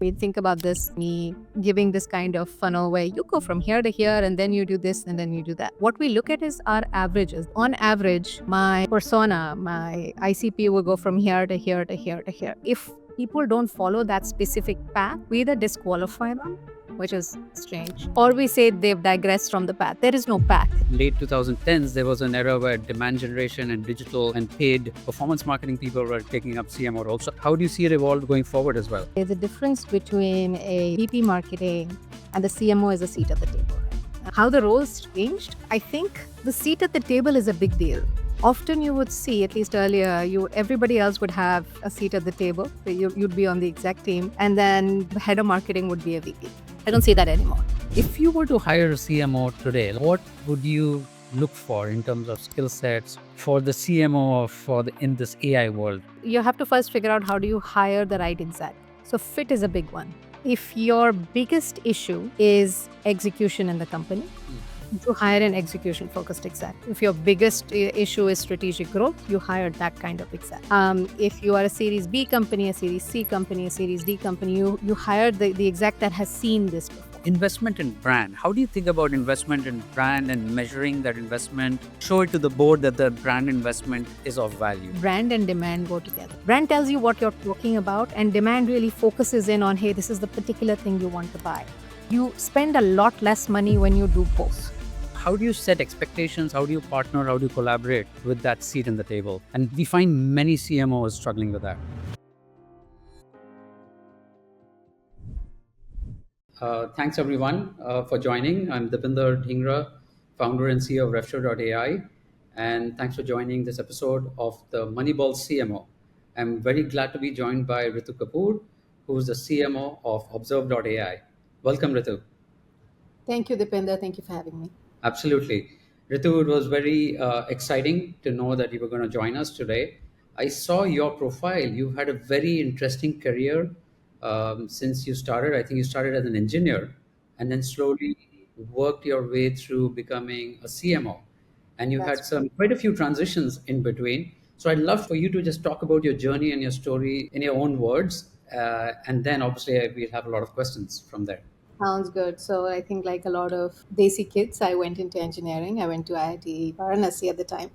We think about this, me giving this kind of funnel where you go from here to here and then you do this and then you do that. What we look at is our averages. On average, my persona, my ICP will go from here to here to here to here. If people don't follow that specific path, we either disqualify them, which is strange, or we say they've digressed from the path. There is no path. Late 2010s, there was an era where demand generation and digital and paid performance marketing people were taking up CMO roles. So how do you see it evolve going forward as well? There's a difference between a VP marketing and the CMO is a seat at the table. How the roles changed, I think the seat at the table is a big deal. Often you would see, at least earlier, everybody else would have a seat at the table. So you'd be on the exec team, and then the head of marketing would be a VP. I don't see that anymore. If you were to hire a CMO today, what would you look for in terms of skill sets for the CMO in this AI world? You have to first figure out how do you hire the right exec. So fit is a big one. If your biggest issue is execution in the company, you hire an execution-focused exec. If your biggest issue is strategic growth, you hire that kind of exec. If you are a Series B company, a Series C company, a Series D company, you hire the exec that has seen this before. Investment in brand. How do you think about investment in brand and measuring that investment? Show it to the board that the brand investment is of value. Brand and demand go together. Brand tells you what you're talking about, and demand really focuses in on, hey, this is the particular thing you want to buy. You spend a lot less money when you do both. How do you set expectations? How do you partner? How do you collaborate with that seat in the table? And we find many CMOs struggling with that. Thanks everyone for joining. I'm Dipinder Dhingra, founder and CEO of RevSure.ai. And thanks for joining this episode of the Moneyball CMO. I'm very glad to be joined by Ritu Kapoor, who's the CMO of Observe.ai. Welcome, Ritu. Thank you, Dipinder. Thank you for having me. Absolutely. Ritu, it was very exciting to know that you were going to join us today. I saw your profile. You've had a very interesting career since you started. I think you started as an engineer and then slowly worked your way through becoming a CMO. And you've had quite a few transitions in between. So I'd love for you to just talk about your journey and your story in your own words. And then obviously we'll have a lot of questions from there. Sounds good. So I think like a lot of Desi kids, I went into engineering. I went to IIT Varanasi at the time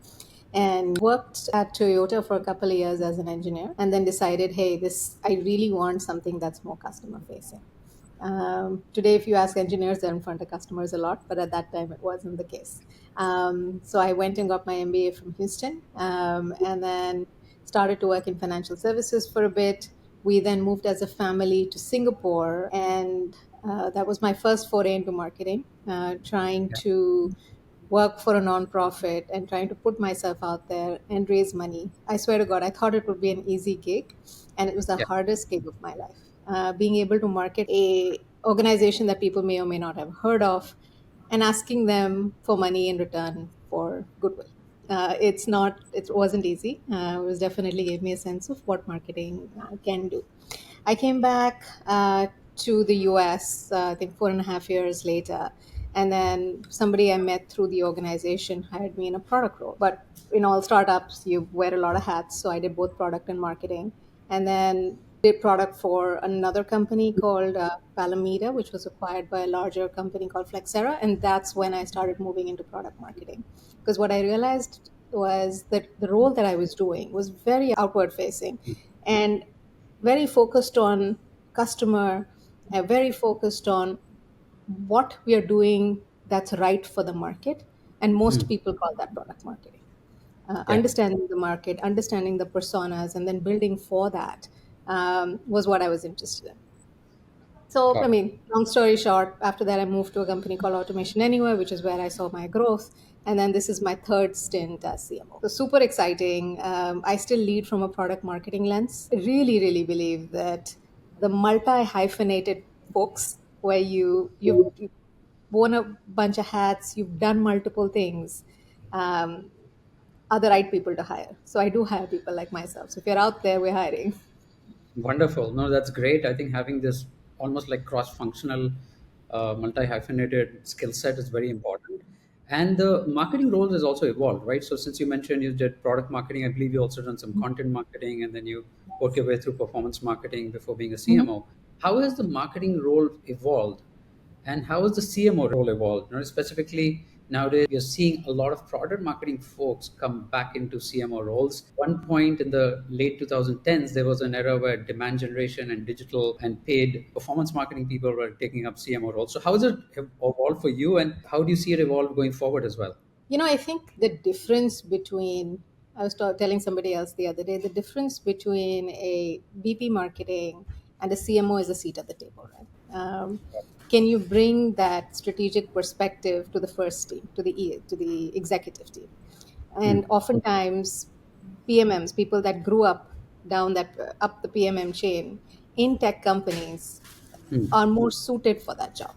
and worked at Toyota for a couple of years as an engineer, and then decided, hey, I really want something that's more customer facing. Today, if you ask engineers, they're in front of customers a lot, but at that time it wasn't the case. So I went and got my MBA from Houston, and then started to work in financial services for a bit. We then moved as a family to Singapore, and that was my first foray into marketing, trying to work for a nonprofit and trying to put myself out there and raise money. I swear to God, I thought it would be an easy gig, and it was the hardest gig of my life. Being able to market a organization that people may or may not have heard of, and asking them for money in return for goodwill. It wasn't easy. It was definitely gave me a sense of what marketing can do. I came back to the US, I think 4.5 years later. And then somebody I met through the organization hired me in a product role. But in all startups, you wear a lot of hats. So I did both product and marketing. And then did product for another company called Palameda, which was acquired by a larger company called Flexera. And that's when I started moving into product marketing. Because what I realized was that the role that I was doing was very outward facing and very focused on customer, very focused on what we are doing that's right for the market. And most people call that product marketing. Understanding the market, understanding the personas, and then building for that was what I was interested in. So, I mean, long story short, after that, I moved to a company called Automation Anywhere, which is where I saw my growth. And then this is my third stint as CMO. So super exciting. I still lead from a product marketing lens. I really, really believe that the multi-hyphenated folks where you've worn a bunch of hats, you've done multiple things, are the right people to hire. So I do hire people like myself. So if you're out there, we're hiring. Wonderful. No, that's great. I think having this almost like cross-functional, multi-hyphenated skill set is very important. And the marketing roles has also evolved, right? So since you mentioned you did product marketing, I believe you also done some content marketing, and then you work your way through performance marketing before being a CMO. How has the marketing role evolved, and how has the CMO role evolved? Specifically nowadays, we are seeing a lot of product marketing folks come back into CMO roles. One point in the late 2010s, there was an era where demand generation and digital and paid performance marketing people were taking up CMO roles. So how has it evolved for you, and how do you see it evolve going forward as well? I think the difference between, I was telling somebody else the other day, the difference between a VP marketing and a CMO is a seat at the table, right? Can you bring that strategic perspective to the first team, to the executive team? And Hmm. oftentimes, PMMs, people that grew up down that up the PMM chain in tech companies, Hmm. are more suited for that job,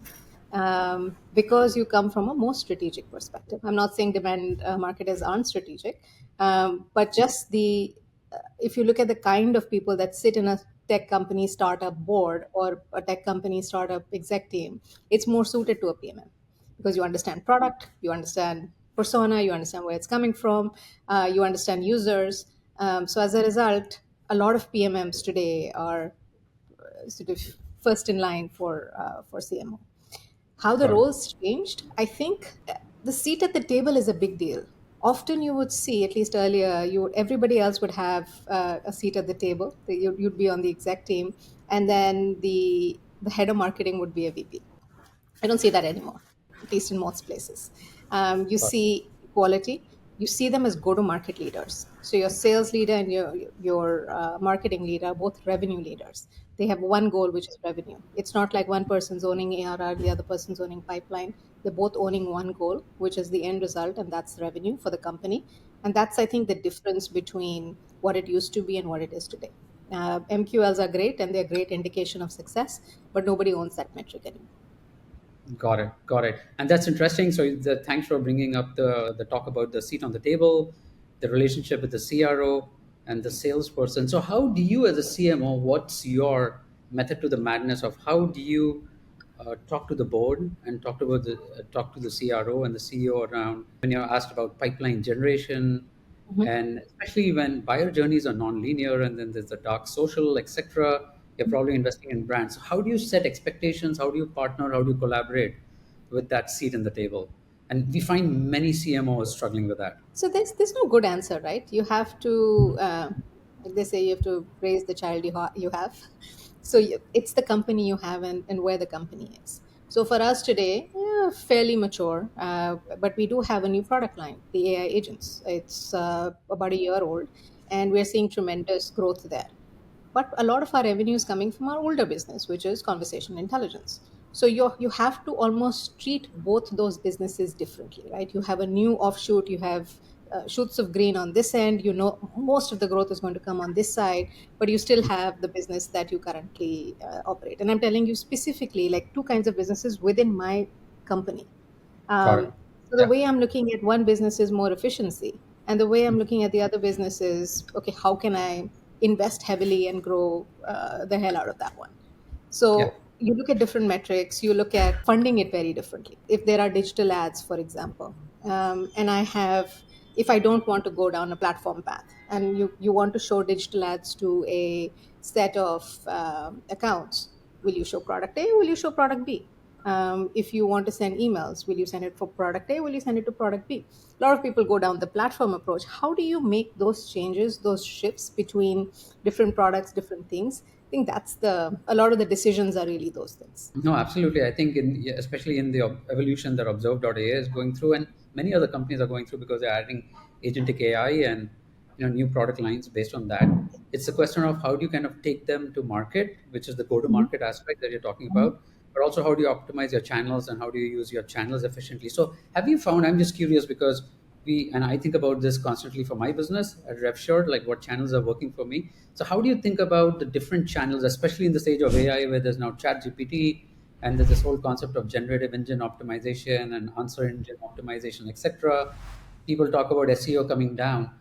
because you come from a more strategic perspective. I'm not saying demand marketers aren't strategic, but just if you look at the kind of people that sit in a tech company startup board or a tech company startup exec team, it's more suited to a PMM because you understand product, you understand persona, you understand where it's coming from, you understand users. So as a result, a lot of PMMs today are sort of first in line for CMO. How the Got it. roles changed, I think the seat at the table is a big deal. Often you would see, at least earlier, everybody else would have a seat at the table. You'd be on the exec team, and then the head of marketing would be a VP. I don't see that anymore, at least in most places. You Got it. see equality. You see them as go-to-market leaders. So your sales leader and your marketing leader are both revenue leaders. They have one goal, which is revenue. It's not like one person's owning ARR, the other person's owning pipeline. They're both owning one goal, which is the end result, and that's revenue for the company. And that's, I think, the difference between what it used to be and what it is today. MQLs are great, and they're a great indication of success, but nobody owns that metric anymore. Got it. Got it. And that's interesting. So thanks for bringing up the talk about the seat on the table, the relationship with the CRO and the salesperson. So how do you, as a CMO, what's your method to the madness of how do you talk to the board and talk to the CRO and the CEO around when you're asked about pipeline generation, Mhm. and especially when buyer journeys are non-linear and then there's the dark social, etc. You're probably investing in brands. So how do you set expectations? How do you partner? How do you collaborate with that seat in the table? And we find many CMOs struggling with that. So there's no good answer, right? You have to, like they say, you have to raise the child you have. So it's the company you have and where the company is. So for us today, yeah, fairly mature, but we do have a new product line, the AI agents. It's about a year old, and we're seeing tremendous growth there. But a lot of our revenue is coming from our older business, which is conversation intelligence. So you have to almost treat both those businesses differently, right? You have a new offshoot, you have shoots of green on this end. Most of the growth is going to come on this side, but you still have the business that you currently operate. And I'm telling you specifically, like two kinds of businesses within my company. Got it. So the Yeah. way I'm looking at one business is more efficiency, and the way I'm looking at the other business is, okay, how can I invest heavily and grow the hell out of that one? Yeah. So you look at different metrics, you look at funding it very differently. If there are digital ads, for example, and if I don't want to go down a platform path, and you want to show digital ads to a set of accounts, will you show product A? Will you show product B? If you want to send emails, will you send it for product A? Will you send it to product B? A lot of people go down the platform approach. How do you make those changes, those shifts between different products, different things? I think a lot of the decisions are really those things. No, absolutely. I think, especially in the evolution that Observe.ai is going through, and many other companies are going through because they're adding agentic AI and new product lines based on that. It's a question of how do you kind of take them to market, which is the Mhm. go-to-market aspect that you're talking Mhm. about, but also how do you optimize your channels and how do you use your channels efficiently. So, have you found? I'm just curious because I think about this constantly for my business at RevSure, like what channels are working for me. So how do you think about the different channels, especially in the stage of AI where there's now chat GPT and there's this whole concept of generative engine optimization and answer engine optimization, etc. People talk about SEO coming down.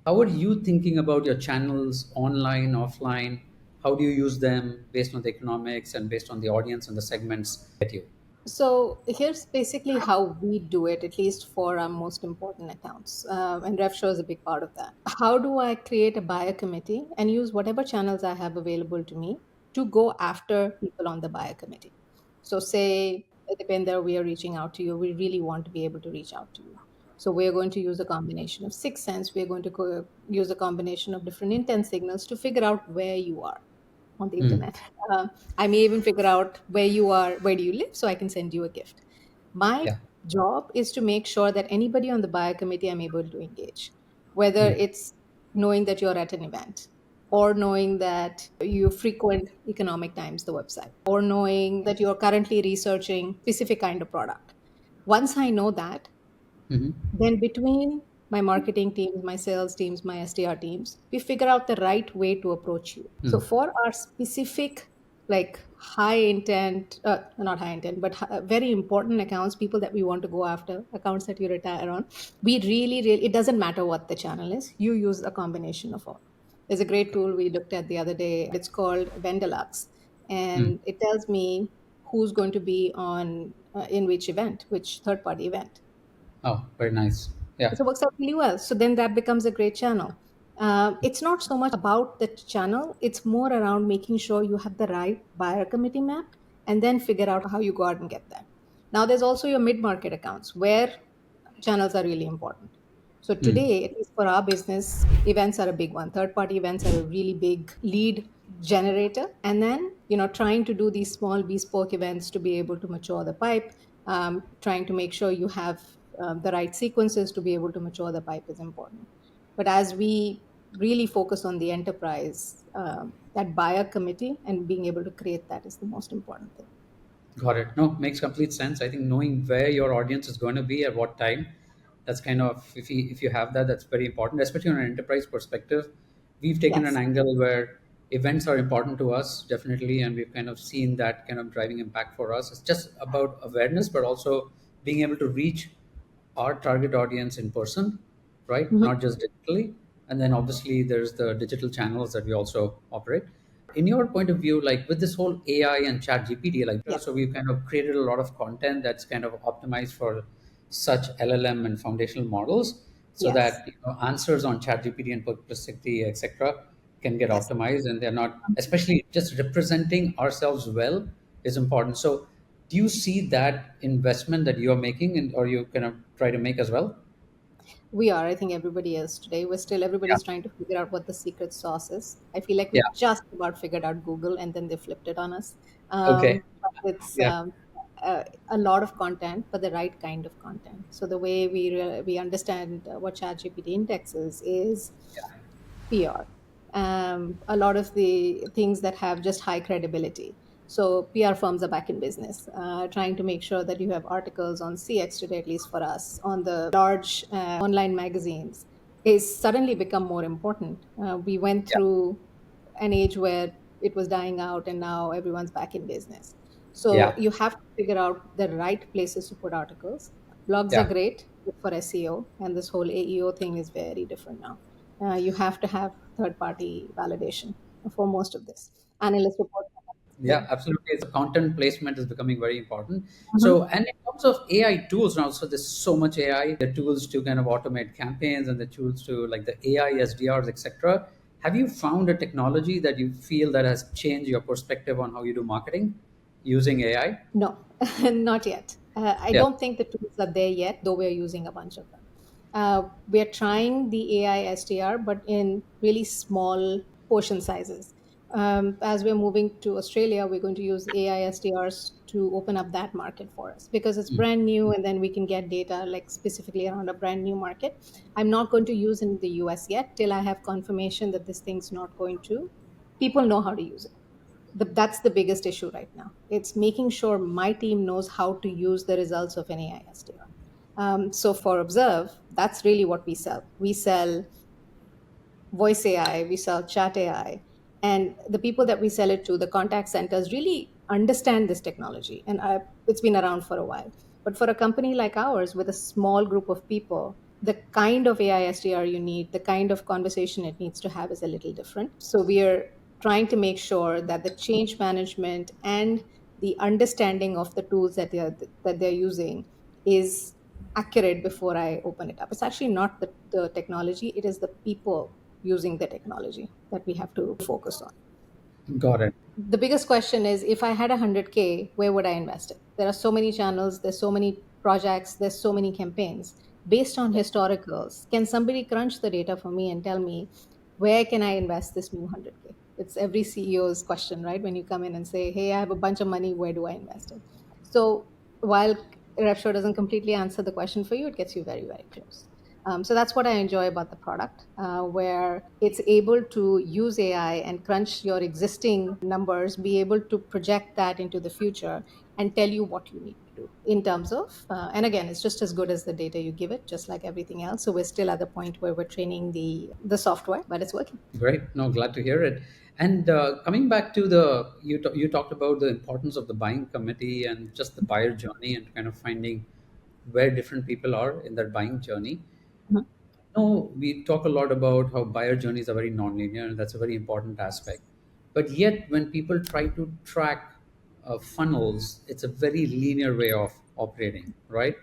How are you thinking about your channels online, offline? How do you use them based on the economics and based on the audience and the segments that you? So here's basically how we do it, at least for our most important accounts. And RevShow is a big part of that. How do I create a buyer committee and use whatever channels I have available to me? to go after people on the buyer committee. So say, Depender, we are reaching out to you. We really want to be able to reach out to you. So we're going to use a combination of six sense. We're going to use a combination of different intent signals to figure out where you are on the Mm. internet. I may even figure out where you are, where do you live, so I can send you a gift. My Yeah. job is to make sure that anybody on the buyer committee I'm able to engage, whether Mm. it's knowing that you're at an event, or knowing that you frequent Economic Times, the website, or knowing that you're currently researching specific kind of product. Once I know that, Mhm. then between my marketing teams, my sales teams, my SDR teams, we figure out the right way to approach you. So Mm. for our specific, like high intent, not high intent, but very important accounts, people that we want to go after, accounts that you retire on, we really, it doesn't matter what the channel is. You use a combination of all. There's a great tool we looked at the other day. It's called Vendalux, Mm. and it tells me who's going to be on in which event, which third party event. Oh, very nice. Yeah. So it works out really well. So then that becomes a great channel. It's not so much about the channel, it's more around making sure you have the right buyer committee mapped and then figure out how you go out and get that. Now, there's also your mid market accounts where channels are really important. So Mm. today, at least for our business, events are a big one. Third party events are a really big lead generator. And then, trying to do these small bespoke events to be able to mature the pipe, trying to make sure you have the right sequences to be able to mature the pipe is important. But as we really focus on the enterprise, that buyer committee and being able to create that is the most important thing. Got it. No, makes complete sense. I think knowing where your audience is going to be at what time, that's kind of, if you have that, that's very important, especially on an enterprise perspective. We've taken an Yes. angle where events are important to us, definitely, and we've kind of seen that kind of driving impact for us. It's just about awareness, but also being able to reach our target audience in person, right? Mhm. Not just digitally. And then obviously there's the digital channels that we also operate. In your point of view, like with this whole AI and chat GPT, like, Yeah. so we've kind of created a lot of content that's kind of optimized for such LLM and foundational models so Yes. that answers on chat GPT and perplexity, etc., can get Yes. optimized, and they're not, especially just representing ourselves well is important. So do you see that investment that you're making, and or you kind of try to make as well? We are. I think everybody is today. Yeah. Everybody's trying to figure out what the secret sauce is. I feel like Yeah. we just about figured out Google and then they flipped it on us. Okay. But it's Yeah. a lot of content, but the right kind of content. So the way we understand what ChatGPT indexes is PR. A lot of the things that have just high credibility. So PR firms are back in business, trying to make sure that you have articles on CX today, at least for us, on the large online magazines, is suddenly become more important. We went Yeah. through an age where it was dying out, and now everyone's back in business. So Yeah. you have to figure out the right places to put articles. Blogs are Yeah. great for SEO, and this whole AEO thing is very different now. You have to have third party validation for most of this. Analyst reports. Yeah. Yeah, absolutely. The content placement is becoming very important. Mhm. So, and in terms of AI tools now, so there's so much AI, the tools to kind of automate campaigns and the tools to like the AI SDRs, etc. Have you found a technology that you feel that has changed your perspective on how you do marketing using AI? No, not yet. I Yeah. don't think the tools are there yet, though we're using a bunch of them. We're trying the AI SDR, but in really small portion sizes. As we're moving to Australia, we're going to use AI SDRs to open up that market for us because it's Mm. brand new, and then we can get data like specifically around a brand new market. I'm not going to use in the US yet till I have confirmation that this thing's not going to. People know how to use it. That's the biggest issue right now. It's making sure my team knows how to use the results of an AI SDR. So for Observe, that's really what we sell. We sell voice AI, we sell chat AI. And the people that we sell it to, the contact centers, really understand this technology. And it's been around for a while. But for a company like ours, with a small group of people, the kind of AI SDR you need, the kind of conversation it needs to have is a little different. So we are trying to make sure that the change management and the understanding of the tools that they're using is accurate before I open it up. It's actually not the technology, it is the people using the technology that we have to focus on. Got it. The biggest question is, if I had 100K, where would I invest it? There are so many channels, there's so many projects, there's so many campaigns. Based on historicals, can somebody crunch the data for me and tell me where can I invest this new 100K? It's every CEO's question, right? When you come in and say, hey, I have a bunch of money, where do I invest it? So while RevSure doesn't completely answer the question for you, it gets you very, very close. So that's what I enjoy about the product, where it's able to use AI and crunch your existing numbers, be able to project that into the future and tell you what you need to do in terms of, and again, it's just as good as the data you give it, just like everything else. So we're still at the point where we're training the software, but it's working. Great. No, glad to hear it. And coming back to you talked about the importance of the buying committee and just the buyer journey and kind of finding where different people are in that buying journey. Mhm. No, we talk a lot about how buyer journeys are very nonlinear, and that's a very important aspect. But yet, when people try to track funnels, it's a very linear way of operating, right?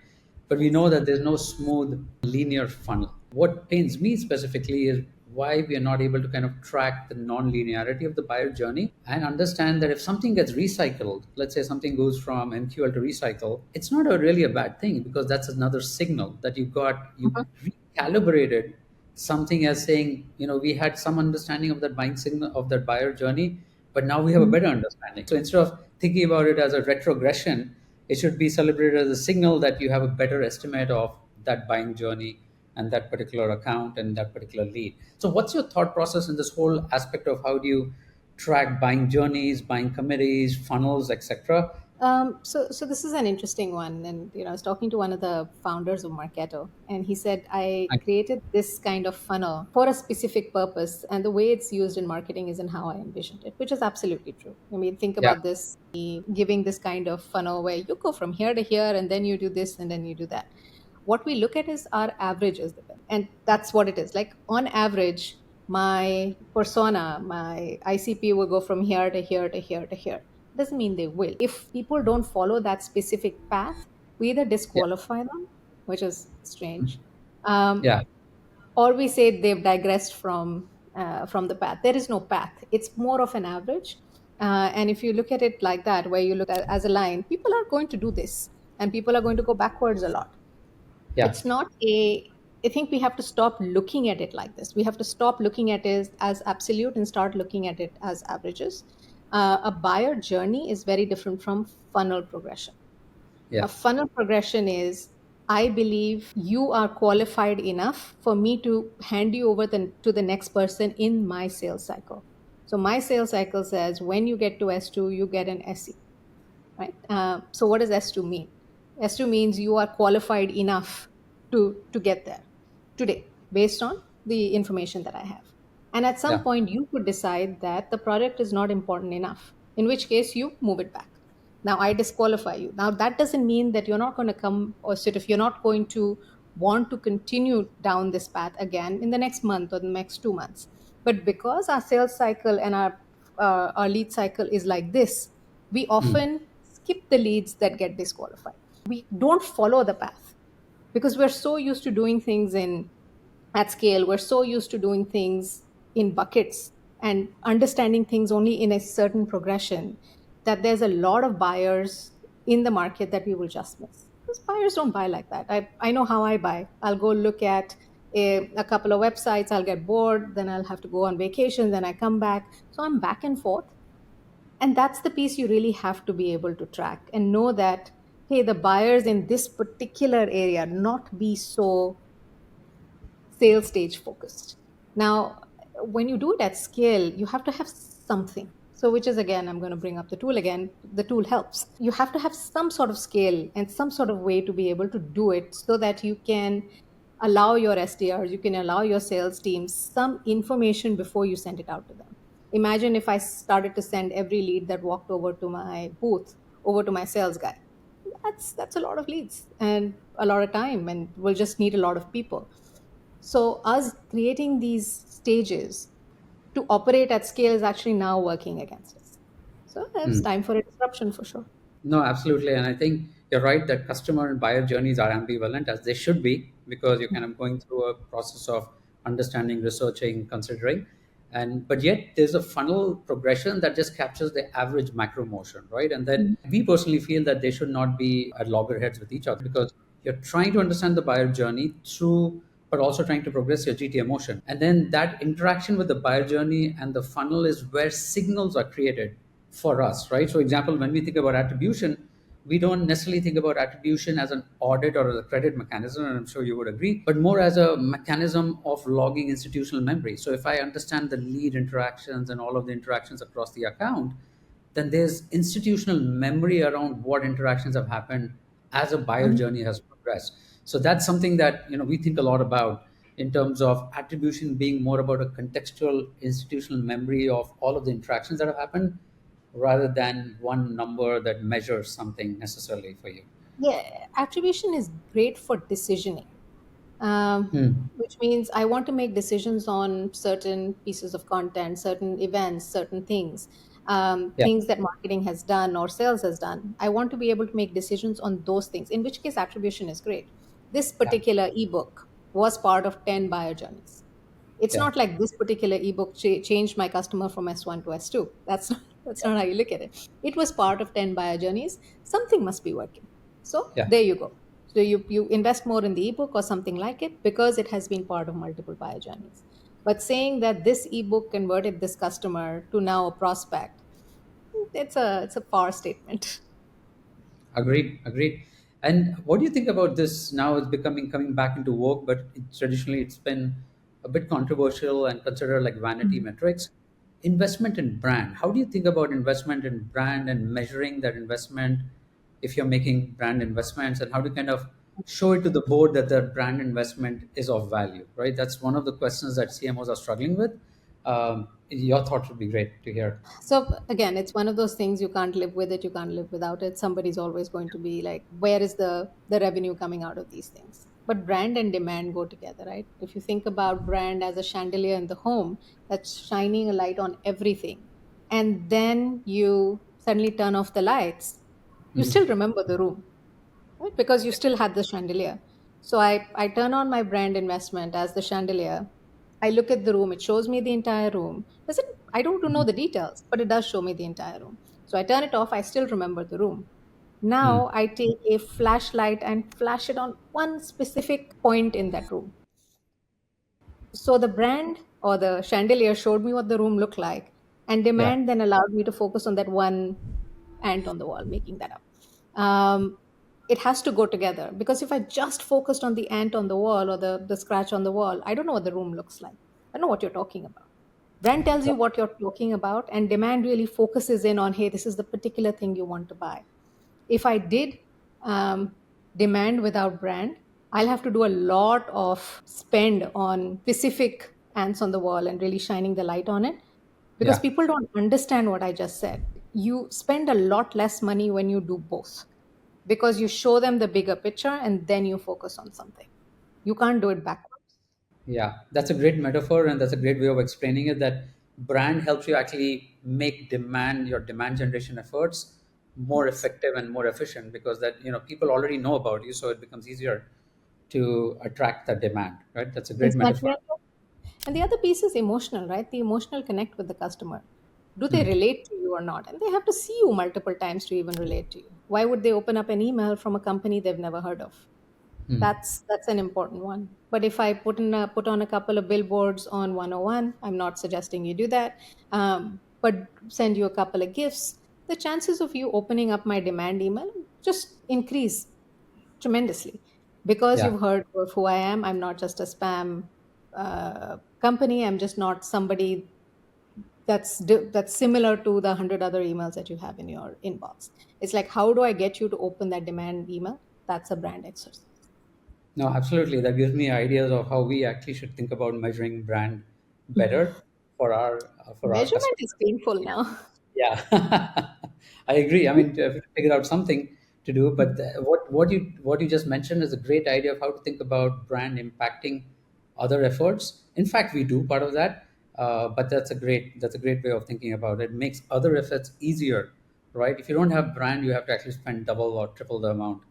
But we Yes. know that there's no smooth linear funnel. What pains me specifically is why we are not able to kind of track the non-linearity of the buyer journey and understand that if something gets recycled, let's say something goes from MQL to recycle, it's not really a bad thing because that's another signal that you Mhm. recalibrated something as saying, we had some understanding of that buying signal of that buyer journey, but now we have a Mhm. better understanding. So instead of thinking about it as a retrogression, it should be celebrated as a signal that you have a better estimate of that buying journey and that particular account and that particular lead. So what's your thought process in this whole aspect of how do you track buying journeys, buying committees, funnels, etc.? So this is an interesting one, and I was talking to one of the founders of Marketo, and he said, I created this kind of funnel for a specific purpose, and the way it's used in marketing isn't how I envisioned it, which is absolutely true. I mean, think Yeah, about this, giving this kind of funnel where you go from here to here, and then you do this, and then you do that. What we look at is our average as the benchmark, and that's what it is. Like on average, my persona, my ICP will go from here to here to here to here. Doesn't mean they will. If people don't follow that specific path, we either yeah, disqualify them, which is strange, um, yeah, or we say they've digressed from the path. There is no path. It's more of an average. And if you look at it like that, where you look at as a line, people are going to do this, and people are going to go backwards a lot. yeah, It's not a I think we have to stop looking at it like this. We have to stop looking at it as absolute and start looking at it as averages. A buyer journey is very different from funnel progression. A yeah, funnel progression is, I believe you are qualified enough for me to hand you over to the next person in my sales cycle. So my sales cycle says when you get to S2, you get an SE, right? So what does S2 mean? S2 means you are qualified enough to get there today based on the information that I have. And at some yeah, point, you could decide that the product is not important enough, in which case you move it back. Now I disqualify you. Now that doesn't mean that you're not going to come, or sort of you're not going to want to continue down this path again in the next month or the next 2 months. But because our sales cycle and our lead cycle is like this, we mm, often skip the leads that get disqualified. We don't follow the path because we're so used to doing things in at scale. We're so used to doing things in buckets and understanding things only in a certain progression that there's a lot of buyers in the market that we will just miss because buyers don't buy like that. I know how I buy. I'll go look at a couple of websites, I'll get bored, then I'll have to go on vacation, then I come back. So I'm back and forth, and that's the piece you really have to be able to track and know that, hey, the buyers in this particular area not be so sales stage focused. Now, when you do it at scale, you have to have something. So, which is again, I'm going to bring up the tool again. The tool helps. You have to have some sort of scale and some sort of way to be able to do it so that you can allow your SDRs, you can allow your sales teams some information before you send it out to them. Imagine if I started to send every lead that walked over to my booth over to my sales guy. That's a lot of leads and a lot of time, and we'll just need a lot of people. So, us creating these stages to operate at scale is actually now working against us. So, it's mm. time for a disruption for sure. No, absolutely. And I think you're right that customer and buyer journeys are ambivalent as they should be because you're kind of going through a process of understanding, researching, considering. and but yet there's a funnel progression that just captures the average macro motion, right? And then we personally feel that they should not be at loggerheads with each other, because you're trying to understand the buyer journey through, but also trying to progress your GTM motion. And then that interaction with the buyer journey and the funnel is where signals are created for us, right? So example, when we think about attribution, we don't necessarily think about attribution as an audit or as a credit mechanism, and I'm sure you would agree, but more as a mechanism of logging institutional memory. So if I understand the lead interactions and all of the interactions across the account, then there's institutional memory around what interactions have happened as a buyer Mhm. journey has progressed. So that's something that we think a lot about, in terms of attribution being more about a contextual institutional memory of all of the interactions that have happened, rather than one number that measures something necessarily for you. Yeah, attribution is great for decisioning, Hmm. which means I want to make decisions on certain pieces of content, certain events, certain things, Yeah, things that marketing has done or sales has done. I want to be able to make decisions on those things, in which case attribution is great. This yeah, particular ebook was part of 10 buyer journeys. It's yeah, not like this particular ebook changed my customer from S1 to S2. That's not, that's not how you look at it. It was part of 10 buyer journeys. Something must be working. So yeah. there you go. So you invest more in the ebook or something like it because it has been part of multiple buyer journeys. But saying that this ebook converted this customer to now a prospect, it's a far statement. Agreed, agreed. And what do you think about this? Now it's becoming coming back into vogue, but traditionally it's been a bit controversial and considered like vanity metrics. Investment in brand. How do you think about investment in brand and measuring that investment if you're making brand investments, and how to kind of show it to the board that the brand investment is of value, right? That's one of the questions that CMOs are struggling with. Your thoughts would be great to hear. So again, it's one of those things, you can't live with it, you can't live without it. Somebody's always going to be like, where is the revenue coming out of these things? But brand and demand go together, right? If you think about brand as a chandelier in the home that's shining a light on everything, and then you suddenly turn off the lights, you still Mhm. remember the room, right? Because you still had the chandelier. So I turn on my brand investment as the chandelier. I look at the room, it shows me the entire room. Doesn't I don't know the details, but it does show me the entire room. So I turn it off, I still remember the room. Mm. Now I take a flashlight and flash it on one specific point in that room. So the brand or the chandelier showed me what the room looked like, and Yeah, demand then allowed me to focus on that one ant on the wall, making that up. It has to go together, because if I just focused on the ant on the wall or the scratch on the wall, I don't know what the room looks like. I don't know what you're talking about. Brand tells you what you're talking about, and demand really focuses in on, hey, this is the particular thing you want to buy. If I did demand without brand, I'll have to do a lot of spend on specific ants on the wall and really shining the light on it, because yeah. people don't understand what I just said. You spend a lot less money when you do both, because you show them the bigger picture and then you focus on something. You can't do it backwards. Yeah, that's a great metaphor, and that's a great way of explaining it. That brand helps you actually make your demand generation efforts more Yes. effective and more efficient, because that people already know about you, so it becomes easier to attract that demand. Right? That's a great Exactly. metaphor. And the other piece is emotional, right? The emotional connect with the customer. Do they Hmm. relate to you or not? And they have to see you multiple times to even relate to you. Why would they open up an email from a company they've never heard of? Hmm. That's an important one. But if I put on a couple of billboards on 101, I'm not suggesting you do that. But send you a couple of gifts, the chances of you opening up my demand email just increase tremendously, because Yeah. you've heard of who I am. I'm not just a spam company. I'm just not somebody that's similar to the 100 other emails that you have in your inbox. It's like, how do I get you to open that demand email? That's a brand exercise. No, absolutely. That gives me ideas of how we actually should think about measuring brand better for our Measurement customers. is painful now. Yeah, I agree. I mean, to have to figure out something to do, but what you just mentioned is a great idea of how to think about brand impacting other efforts. In fact, we do part of that, but that's a great way of thinking about it. It makes other efforts easier, right? If you don't have brand, you have to actually spend double or triple the amount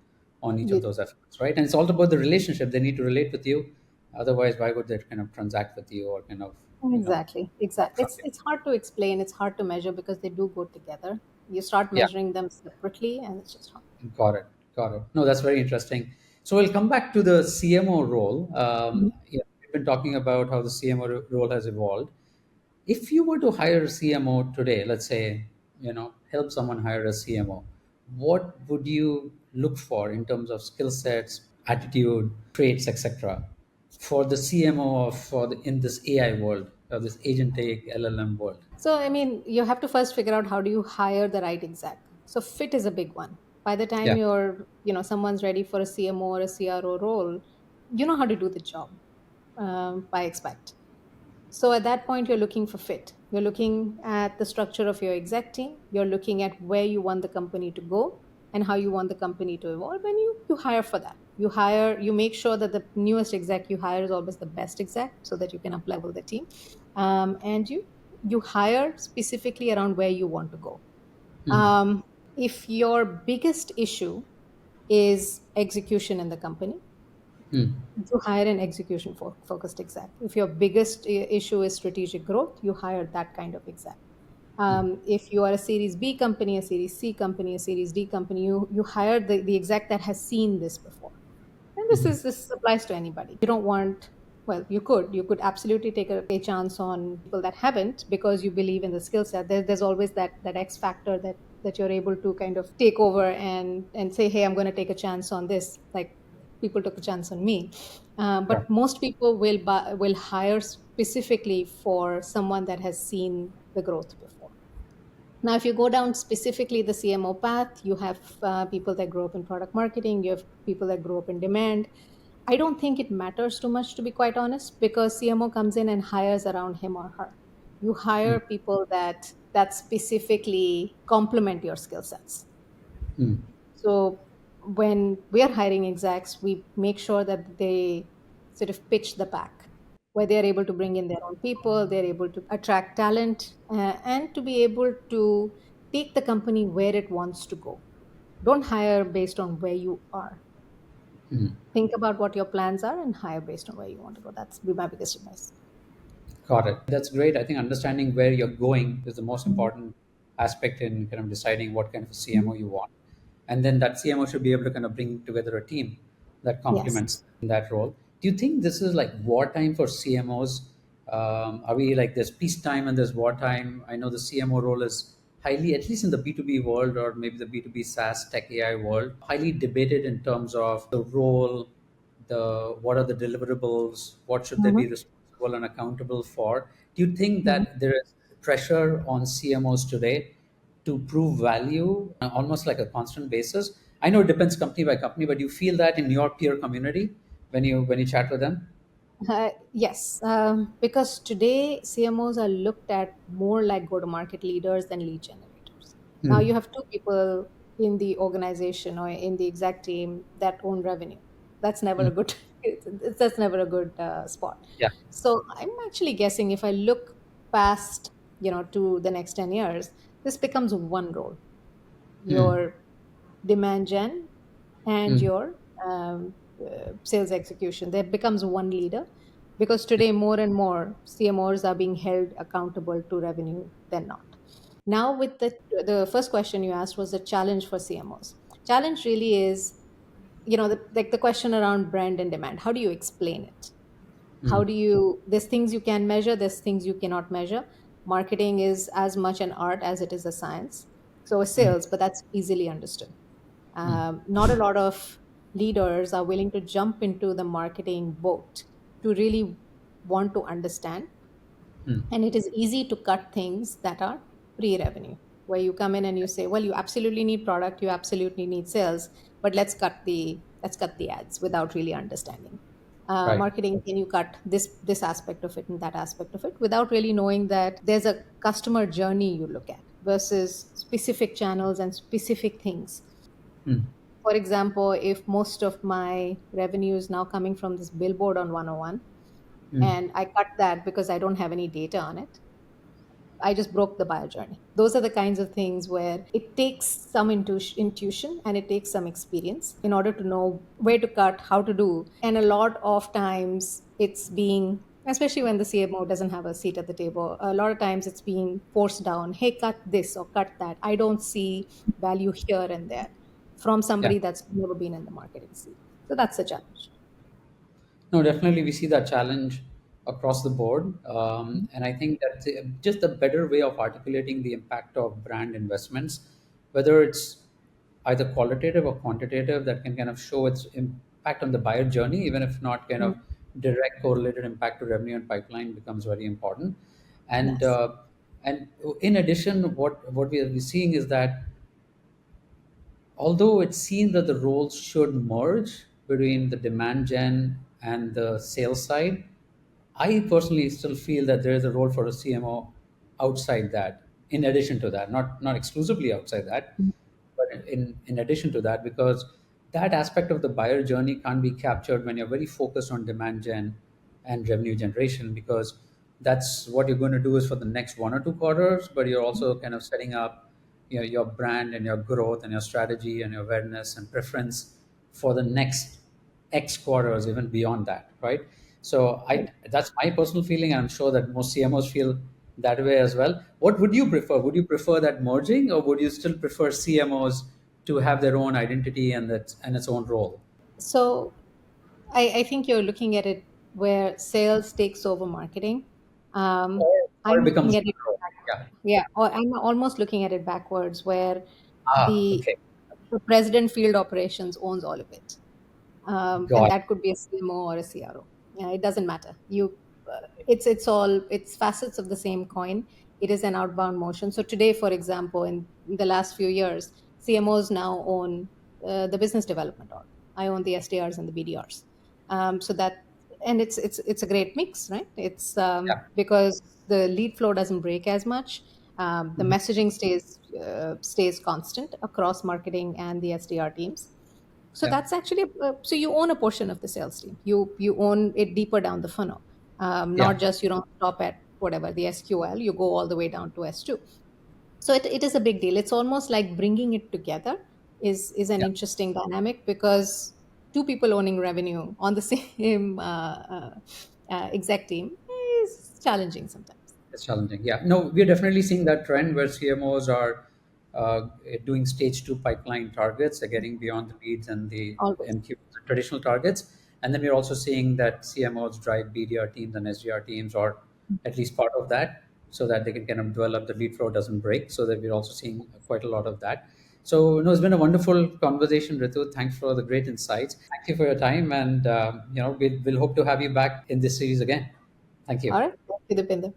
on each of You- those efforts, right? And it's all about the relationship. They need to relate with you. Otherwise, why would they kind of transact with you or kind of you know, Exactly, exactly. from It's hard to explain. It's hard to measure because they do go together. You start yeah. measuring them separately, and it's just hard. Got it. Got it. No, that's very interesting. So we'll come back to the CMO role. Mhm. Yeah, we've been talking about how the CMO role has evolved. If you were to hire a CMO today, let's say, help someone hire a CMO, what would you look for in terms of skill sets, attitude, traits, etc., for the CMO in this AI world, or this agentic LLM world? So, I mean, you have to first figure out how do you hire the right exec. So, fit is a big one. By the time Yeah. someone's ready for a CMO or a CRO role, you know how to do the job, I expect. So at that point, you're looking for fit. You're looking at the structure of your exec team. You're looking at where you want the company to go and how you want the company to evolve. And you hire for that. You make sure that the newest exec you hire is always the best exec so that you can up level the team. And you hire specifically around where you want to go. Hmm. Um, if your biggest issue is execution in the company, Hmm. you hire an execution focused exec. If your biggest issue is strategic growth, you hire that kind of exec. If you are a Series B company, a Series C company, a Series D company, you hire the exec that has seen this before. And this applies to anybody. You don't want, well, you could absolutely take a chance on people that haven't because you believe in the skill set. There's always that X factor that you're able to kind of take over and say, hey, I'm going to take a chance on this. Like people took a chance on me. Yeah. But most people will hire specifically for someone that has seen the growth before. Now, if you go down specifically the CMO path, you have people that grow up in product marketing, you have people that grow up in demand. I don't think it matters too much, to be quite honest, because CMO comes in and hires around him or her. You Hmm. hire people that specifically complement your skill sets. Hmm. So when we are hiring execs, we make sure that they sort of pitch the pack, where they're able to bring in their own people, they're able to attract talent, and to be able to take the company where it wants to go. Don't hire based on where you are. Hmm. Think about what your plans are and hire based on where you want to go. That's be my biggest advice. Got it. That's great. I think understanding where you're going is the most Mhm. important aspect in kind of deciding what kind of a Mhm. CMO you want. And then that CMO should be able to kind of bring together a team that Yes. complements that role. Do you think this is like wartime for CMOs? Are we like there's peacetime and there's wartime? I know the CMO role is highly, at least in the B2B world or maybe the B2B SaaS tech AI world, highly debated in terms of the role, the what are the deliverables, what should they be Mhm. responsible and accountable for. Do you think Mhm. that there is pressure on CMOs today to prove value almost like a constant basis? I know it depends company by company, but you feel that in your peer community when you chat with them? Yes, because today CMOs are looked at more like go to market leaders than lead generators. Now Hmm. you have two people in the organization or in the exec team that own revenue. That's never Hmm. a good. That's never a good spot. Yeah. So I'm actually guessing if I look past, to the next 10 years, this becomes one role: Hmm. your demand gen and Hmm. your sales execution. There becomes one leader because today more and more CMOs are being held accountable to revenue than not. Now, with the first question you asked was the challenge for CMOs. Challenge really is, like the question around brand and demand. How do you explain it? How Hmm. do you There's things you can measure, there's things you cannot measure. Marketing is as much an art as it is a science. So is Hmm. sales, but that's easily understood. Hmm. Not a lot of leaders are willing to jump into the marketing boat to really want to understand. Hmm. And it is easy to cut things that are pre-revenue, where you come in and you say, well, you absolutely need product, you absolutely need sales, but let's cut the ads without really understanding. Right. Marketing, can you cut this aspect of it and that aspect of it without really knowing that there's a customer journey you look at versus specific channels and specific things. Hmm. For example, if most of my revenue is now coming from this billboard on 101 Hmm. and I cut that because I don't have any data on it, I just broke the buyer journey. Those are the kinds of things where it takes some intuition and it takes some experience in order to know where to cut, how to do. And a lot of times it's being especially when the CMO doesn't have a seat at the table. A lot of times it's being forced down. Hey, cut this or cut that. I don't see value here and there from Yeah. somebody that's never been in the marketing seat. So that's a challenge. No, definitely we see that challenge across the board. And I think that's just a better way of articulating the impact of brand investments, whether it's either qualitative or quantitative, that can kind of show its impact on the buyer journey, even if not kind Mm. of direct correlated impact to revenue and pipeline becomes very important. And Yes. uh, and in addition, what we are seeing is that although it seems that the roles should merge between the demand gen and the sales side, I personally still feel that there is a role for a CMO outside that, in addition to that, not exclusively outside that, but in addition to that, because that aspect of the buyer journey can't be captured when you're very focused on demand gen and revenue generation, because that's what you're going to do is for the next 1 or 2 quarters, but you're also kind of setting up your brand and your growth and your strategy and your awareness and preference for the next X quarters, even beyond that, right? So I that's my personal feeling, and I'm sure that most CMOs feel that way as well. What would you prefer? Would you prefer that merging, or would you still prefer CMOs to have their own identity and its own role? So I think you're looking at it where sales takes over marketing. Or I'm it looking becomes at it, control? Yeah. yeah, or I'm almost looking at it backwards, where Ah, the okay. the president field operations owns all of it. And Got that could be a CMO or a CRO. Yeah, it doesn't matter. It's all it's facets of the same coin. It is an outbound motion. So today, for example, in the last few years, CMOs now own the business development org. I own the SDRs and the BDRs. So that and it's a great mix, right? It's Yeah. because the lead flow doesn't break as much. The Mhm. messaging stays constant across marketing and the SDR teams. So Yeah. that's actually so you own a portion of the sales team. You own it deeper down the funnel, Yeah. not just you don't stop at whatever the SQL. You go all the way down to S2. So it is a big deal. It's almost like bringing it together is an Yeah. interesting dynamic, because two people owning revenue on the same exec team is challenging sometimes. It's challenging. Yeah. No, we're definitely seeing that trend where CMOs are doing stage two pipeline targets, are getting beyond the leads and the Always. MQ traditional targets. And then we're also seeing that CMOs drive BDR teams and SDR teams, or at least part of that, so that they can kind of develop the lead flow doesn't break. So that we're also seeing quite a lot of that. So, no, it's been a wonderful conversation, Ritu. Thanks for the great insights. Thank you for your time. And, we'll hope to have you back in this series again. Thank All you. right. Thank you, Deepinder.